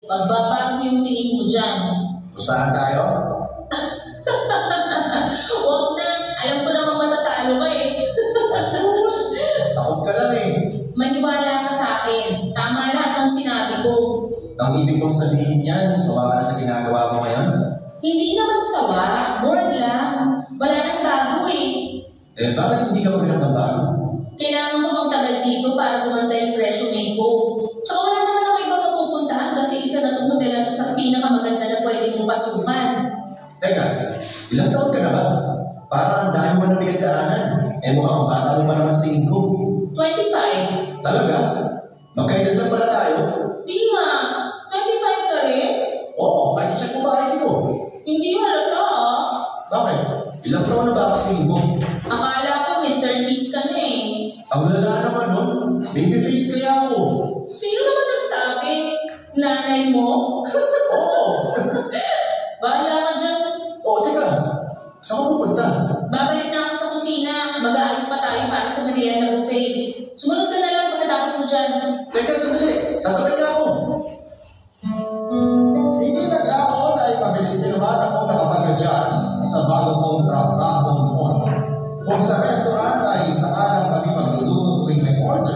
Magbabago yung tingin mo dyan. Pustahan tayo? Huwag na. Alam ko naman matatalo ka eh. Asus! Takot ka lang eh. Maniwala ka sa akin. Tama lahat ng sinabi ko. Ang ibig mong sabihin yan, sawa ka na sa ginagawa mo ngayon? Hindi naman sawa. Bored lang. Wala nang bago eh. Bakit hindi ka maghanap ng bago? Kailangan mo kang tagal dito para gumanda yung resume ko. Tsaka wala naman ako iba mapupuntahan kasi isa na itong model na sa pinakamaganda na pwede mong pasukan. Teka, ilang taon ka na ba? Parang ang dami mo na pinagdaanan. Mukhang bata mo pa naman sa tingin ko. 25. Talaga? Magkaedad na pala tayo? Di nga. 25 ka rin? Oo, kahit check mo ba ko? Hindi halata ah. Bakit? Ilang taon na ba ako sa tingin mo? Akala ko mid-30s ka na eh. Ang lala naman nun, baby face kaya ako. Sino naman nagsabi? Nanay mo? Oo. Bahala ka dyan. Teka. Saan ka pupunta? Babalik na ako sa kusina. Mag-aayos pa tayo para sa merienda buffet. Sumunod ka na lang pagkatapos mo dyan. Teka, sandali. Sasabay na ako. Hindi nag-aon ay mabilis pinuhat akong nakapag-adjust sa bago kong trabahong noon. Kung sa restaurant ay sakalang kami magluluto tuwing may order,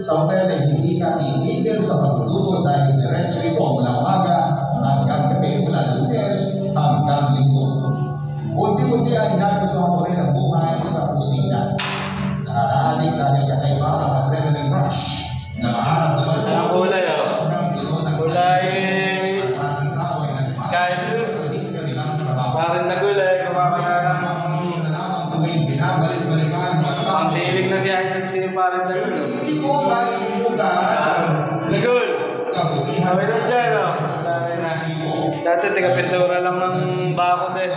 sa hotel ay hindi ka tinigil sa pagluluto dahil diretso ito mula umaga hanggang gabi mula Lunes hanggang Linggo. Unti-unti ay nagustuhan ko rin ang buhay sa kusina. Nakakaadik dahil kakaiba ang adrenaline rush na maharamdaman ko. Ang kulay kulay sky blue. Parang na gulay, kumakaya ang silig na siya ay nagsinig parang na gulay. Nagul! Sabi na dyan, o. Dati, taga-pintura lang ng bako din.